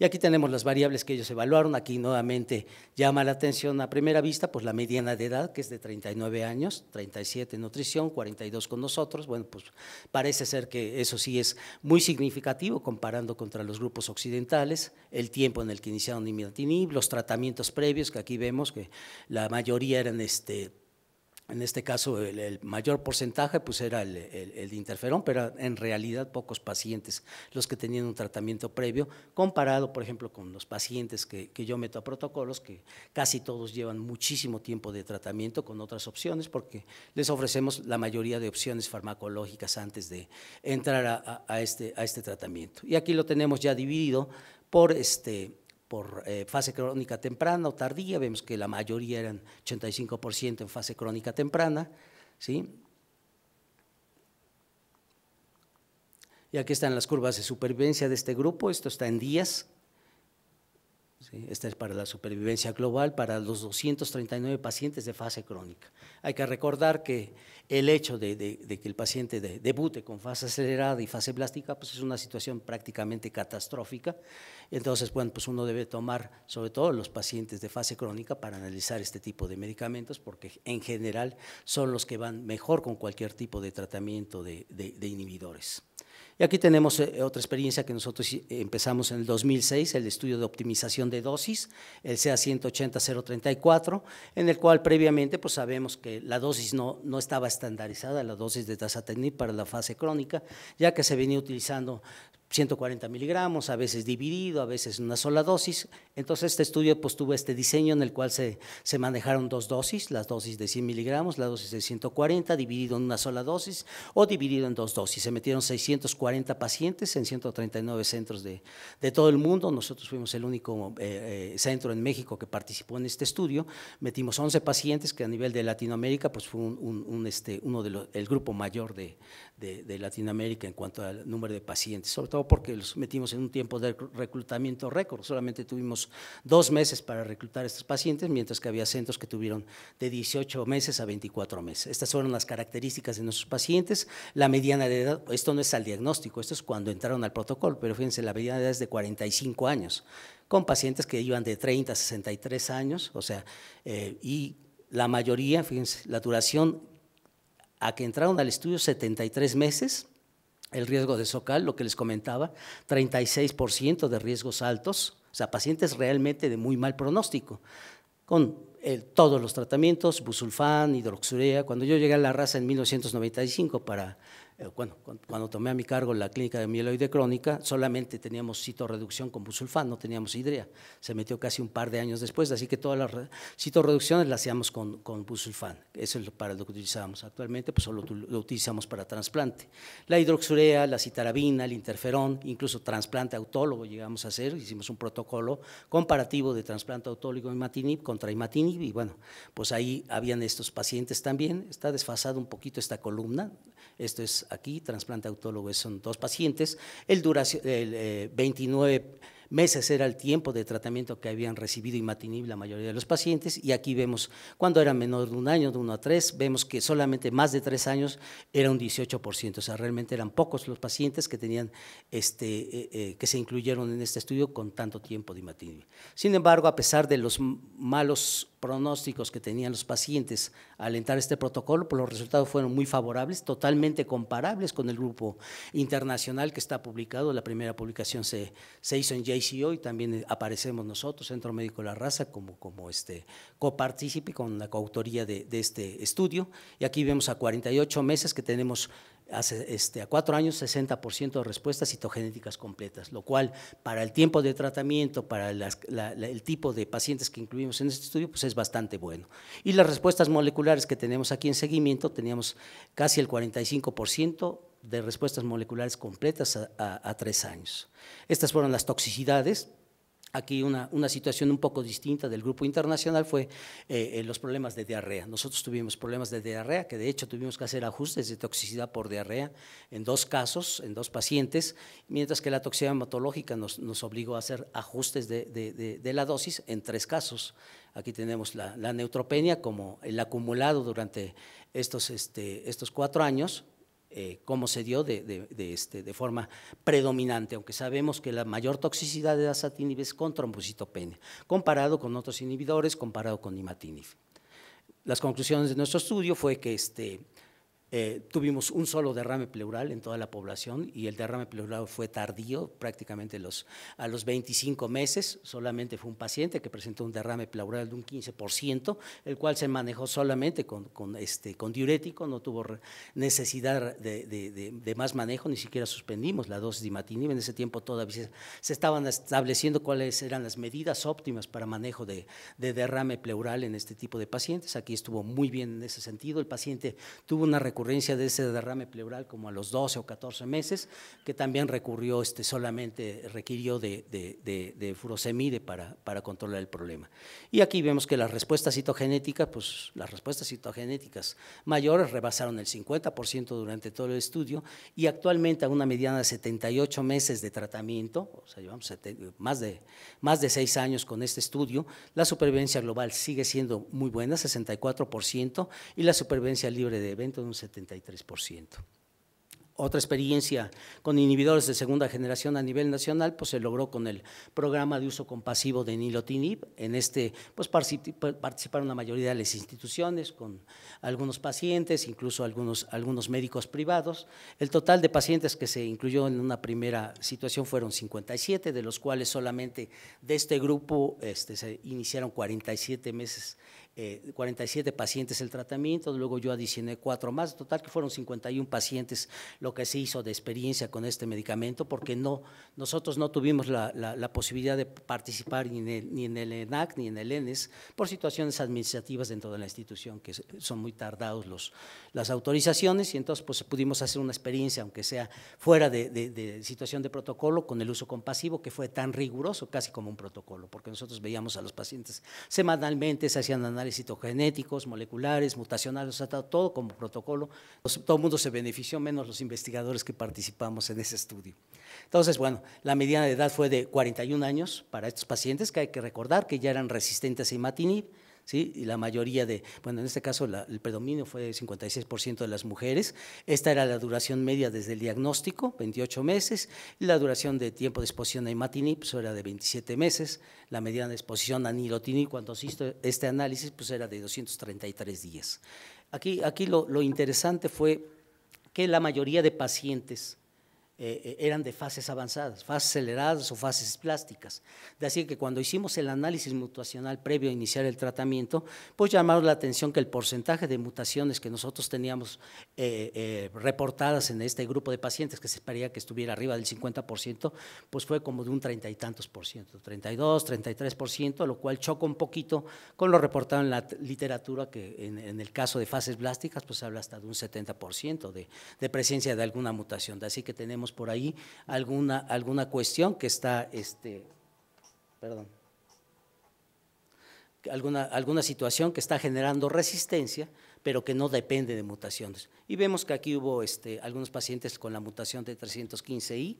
Y aquí tenemos las variables que ellos evaluaron. Aquí nuevamente llama la atención a primera vista, pues la mediana de edad, que es de 39 años, 37 en nutrición, 42 con nosotros. Bueno, pues parece ser que eso sí es muy significativo comparando contra los grupos occidentales, el tiempo en el que iniciaron imatinib, los tratamientos previos, que aquí vemos que la mayoría eran en este caso, el mayor porcentaje pues era el de interferón, pero en realidad pocos pacientes los que tenían un tratamiento previo, comparado, por ejemplo, con los pacientes que yo meto a protocolos, que casi todos llevan muchísimo tiempo de tratamiento con otras opciones, porque les ofrecemos la mayoría de opciones farmacológicas antes de entrar a este tratamiento. Y aquí lo tenemos ya dividido por fase crónica temprana o tardía. Vemos que la mayoría eran 85% en fase crónica temprana, ¿sí? Y aquí están las curvas de supervivencia de este grupo. Esto está en días, ¿sí? Esta es para la supervivencia global, para los 239 pacientes de fase crónica. Hay que recordar que el hecho de que el paciente debute con fase acelerada y fase blástica, pues es una situación prácticamente catastrófica. Entonces, bueno, pues uno debe tomar, sobre todo los pacientes de fase crónica, para analizar este tipo de medicamentos, porque en general son los que van mejor con cualquier tipo de tratamiento de inhibidores. Y aquí tenemos otra experiencia que nosotros empezamos en el 2006, el estudio de optimización de dosis, el CA 180-034, en el cual previamente pues sabemos que la dosis no estaba estandarizada, la dosis de dasatinib para la fase crónica, ya que se venía utilizando 140 miligramos, a veces dividido, a veces una sola dosis. Entonces este estudio pues tuvo este diseño en el cual se manejaron dos dosis, las dosis de 100 miligramos, la dosis de 140, dividido en una sola dosis o dividido en dos dosis. Se metieron 640 pacientes en 139 centros de todo el mundo. Nosotros fuimos el único centro en México que participó en este estudio. Metimos 11 pacientes, que a nivel de Latinoamérica pues fue el grupo mayor de Latinoamérica en cuanto al número de pacientes, sobre todo porque los metimos en un tiempo de reclutamiento récord. Solamente tuvimos 2 meses para reclutar a estos pacientes, mientras que había centros que tuvieron de 18 meses a 24 meses. Estas fueron las características de nuestros pacientes. La mediana de edad, esto no es al diagnóstico, esto es cuando entraron al protocolo, pero fíjense, la mediana de edad es de 45 años, con pacientes que iban de 30 a 63 años, o sea, y la mayoría, fíjense, la duración a que entraron al estudio 73 meses, el riesgo de SOCAL, lo que les comentaba, 36% de riesgos altos, o sea, pacientes realmente de muy mal pronóstico, con todos los tratamientos, busulfán, hidroxurea. Cuando yo llegué a la raza en 1995 cuando tomé a mi cargo la clínica de mieloide crónica, solamente teníamos citorreducción con busulfán, no teníamos hidrea. Se metió casi un par de años después, así que todas las citorreducciones las hacíamos con busulfán. Eso es para lo que utilizábamos. Actualmente pues solo lo utilizamos para trasplante. La hidroxurea, la citarabina, el interferón, incluso trasplante autólogo llegamos a hacer. Hicimos un protocolo comparativo de trasplante autólogo imatinib contra imatinib, y bueno, pues ahí habían estos pacientes también. Está desfasado un poquito esta columna. Esto es aquí, trasplante autólogo, son 2 pacientes. El 29 meses era el tiempo de tratamiento que habían recibido imatinib la mayoría de los pacientes, y aquí vemos cuando eran menor de 1 año, de 1 a 3, vemos que solamente más de 3 años era un 18%, o sea, realmente eran pocos los pacientes que tenían que se incluyeron en este estudio con tanto tiempo de imatinib. Sin embargo, a pesar de los malos pronósticos que tenían los pacientes al entrar a este protocolo, pues los resultados fueron muy favorables, totalmente comparables con el grupo internacional que está publicado. La primera publicación se hizo en JCO y también aparecemos nosotros, Centro Médico de la Raza, como copartícipe con la coautoría de este estudio. Y aquí vemos a 48 meses que tenemos a 4 años 60% de respuestas citogenéticas completas, lo cual para el tiempo de tratamiento, para el tipo de pacientes que incluimos en este estudio, pues es bastante bueno. Y las respuestas moleculares que tenemos aquí en seguimiento, teníamos casi el 45% de respuestas moleculares completas a 3 años. Estas fueron las toxicidades. Aquí una situación un poco distinta del grupo internacional fue los problemas de diarrea. Nosotros tuvimos problemas de diarrea, que de hecho tuvimos que hacer ajustes de toxicidad por diarrea en 2 casos, en 2 pacientes, mientras que la toxicidad hematológica nos obligó a hacer ajustes de la dosis en 3 casos. Aquí tenemos la neutropenia como el acumulado durante estos 4 años, cómo se dio de forma predominante, aunque sabemos que la mayor toxicidad de dasatinib es con trombocitopenia, comparado con otros inhibidores, comparado con imatinib. Las conclusiones de nuestro estudio fue que tuvimos un solo derrame pleural en toda la población y el derrame pleural fue tardío, prácticamente a los 25 meses. Solamente fue un paciente que presentó un derrame pleural de un 15%, el cual se manejó solamente con diurético, no tuvo necesidad de más manejo, ni siquiera suspendimos la dosis de imatinib. En ese tiempo todavía se estaban estableciendo cuáles eran las medidas óptimas para manejo de derrame pleural en este tipo de pacientes. Aquí estuvo muy bien en ese sentido. El paciente tuvo una recurrencia de ese derrame pleural como a los 12 o 14 meses, que también recurrió, solamente requirió de furosemide para controlar el problema. Y aquí vemos que las respuestas citogenéticas, pues las respuestas citogenéticas mayores rebasaron el 50% durante todo el estudio y actualmente a una mediana de 78 meses de tratamiento, o sea, llevamos más de 6 años con este estudio, la supervivencia global sigue siendo muy buena, 64%, y la supervivencia libre de evento de un 73%. Otra experiencia con inhibidores de segunda generación a nivel nacional, pues se logró con el programa de uso compasivo de nilotinib. En pues participaron la mayoría de las instituciones, con algunos pacientes, incluso algunos médicos privados. El total de pacientes que se incluyó en una primera situación fueron 57, de los cuales solamente de este grupo se iniciaron 47 pacientes el tratamiento, luego yo adicioné 4 más, total que fueron 51 pacientes lo que se hizo de experiencia con este medicamento, porque nosotros no tuvimos la posibilidad de participar ni en el ENAC ni en el ENES por situaciones administrativas dentro de la institución, que son muy tardados las autorizaciones, y entonces pues pudimos hacer una experiencia, aunque sea fuera de situación de protocolo, con el uso compasivo, que fue tan riguroso, casi como un protocolo, porque nosotros veíamos a los pacientes semanalmente, se hacían análisis citogenéticos, moleculares, mutacionales, o sea, todo como protocolo. Todo el mundo se benefició, menos los investigadores que participamos en ese estudio. Entonces, bueno, la mediana de edad fue de 41 años para estos pacientes, que hay que recordar que ya eran resistentes a imatinib, ¿sí? Y la mayoría en este caso el predominio fue de 56% de las mujeres. Esta era la duración media desde el diagnóstico, 28 meses, y la duración de tiempo de exposición a imatinib pues era de 27 meses. La mediana de exposición a nilotinib, cuando se hizo este análisis, pues era de 233 días. Aquí lo interesante fue que la mayoría de pacientes eran de fases avanzadas, fases aceleradas o fases plásticas. De así que cuando hicimos el análisis mutacional previo a iniciar el tratamiento, pues llamaron la atención que el porcentaje de mutaciones que nosotros teníamos reportadas en este grupo de pacientes, que se esperaría que estuviera arriba del 50%, pues fue como de un 30 y tantos por ciento, 32, 33%, lo cual choca un poquito con lo reportado en la literatura, que en el caso de fases plásticas, pues habla hasta de un 70% de presencia de alguna mutación. De así que tenemos por ahí alguna cuestión que está, alguna situación que está generando resistencia, pero que no depende de mutaciones. Y vemos que aquí hubo algunos pacientes con la mutación de 315I,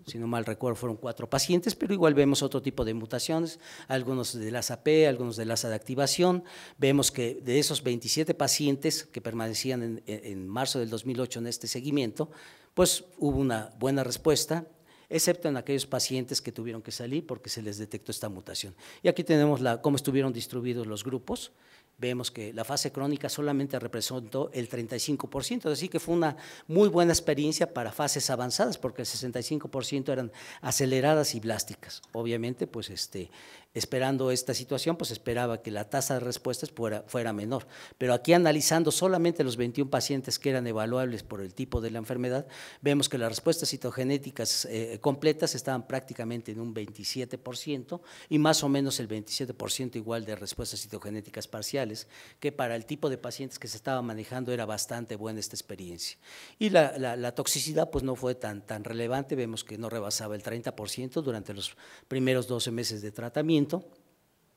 si no mal recuerdo fueron 4 pacientes, pero igual vemos otro tipo de mutaciones, algunos de LASA-P, algunos de LASA de activación. Vemos que de esos 27 pacientes que permanecían en marzo del 2008 en este seguimiento, pues hubo una buena respuesta, excepto en aquellos pacientes que tuvieron que salir porque se les detectó esta mutación. Y aquí tenemos cómo estuvieron distribuidos los grupos. Vemos que la fase crónica solamente representó el 35%, así que fue una muy buena experiencia para fases avanzadas, porque el 65% eran aceleradas y blásticas. Obviamente, pues esperando esta situación, pues esperaba que la tasa de respuestas fuera menor, pero aquí analizando solamente los 21 pacientes que eran evaluables por el tipo de la enfermedad, vemos que las respuestas citogenéticas completas estaban prácticamente en un 27% y más o menos el 27% igual de respuestas citogenéticas parciales, que para el tipo de pacientes que se estaba manejando era bastante buena esta experiencia. Y la toxicidad pues no fue tan relevante, vemos que no rebasaba el 30% durante los primeros 12 meses de tratamiento.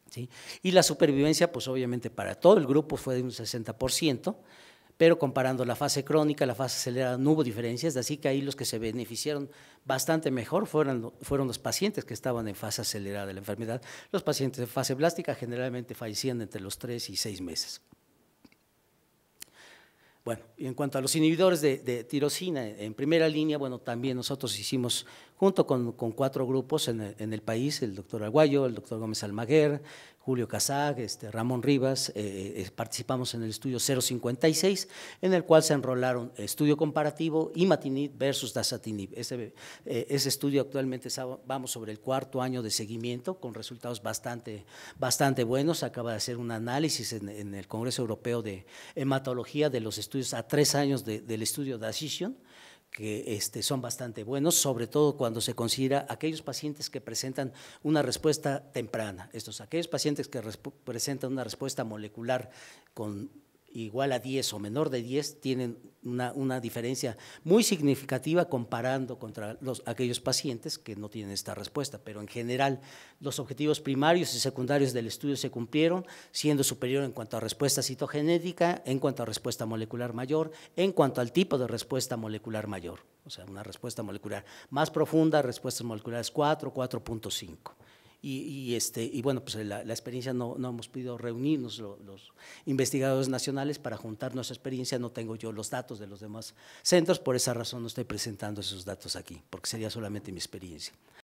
¿Sí? Y la supervivencia, pues obviamente para todo el grupo fue de un 60%, pero comparando la fase crónica, la fase acelerada, no hubo diferencias, así que ahí los que se beneficiaron bastante mejor fueron los pacientes que estaban en fase acelerada de la enfermedad. Los pacientes de fase blástica generalmente fallecían entre los 3 y 6 meses. Bueno, y en cuanto a los inhibidores de tirosina, en primera línea, bueno, también nosotros hicimos, junto con 4 grupos en el país, el doctor Aguayo, el doctor Gómez Almaguer, Julio Casag, Ramón Rivas, participamos en el estudio 056, en el cual se enrolaron estudio comparativo imatinib versus dasatinib. Ese estudio actualmente vamos sobre el 4.º año de seguimiento, con resultados bastante buenos. Acaba de hacer un análisis en el Congreso Europeo de Hematología de los estudios a 3 años del estudio Decision, que son bastante buenos, sobre todo cuando se considera aquellos pacientes que presentan una respuesta temprana. Aquellos pacientes que presentan una respuesta molecular con igual a 10 o menor de 10 tienen una diferencia muy significativa comparando contra aquellos pacientes que no tienen esta respuesta, pero en general los objetivos primarios y secundarios del estudio se cumplieron, siendo superior en cuanto a respuesta citogenética, en cuanto a respuesta molecular mayor, en cuanto al tipo de respuesta molecular mayor, o sea, una respuesta molecular más profunda, respuestas moleculares 4, 4.5. Y bueno, pues la experiencia no hemos podido reunirnos los investigadores nacionales para juntar nuestra experiencia. No tengo yo los datos de los demás centros, por esa razón no estoy presentando esos datos aquí, porque sería solamente mi experiencia.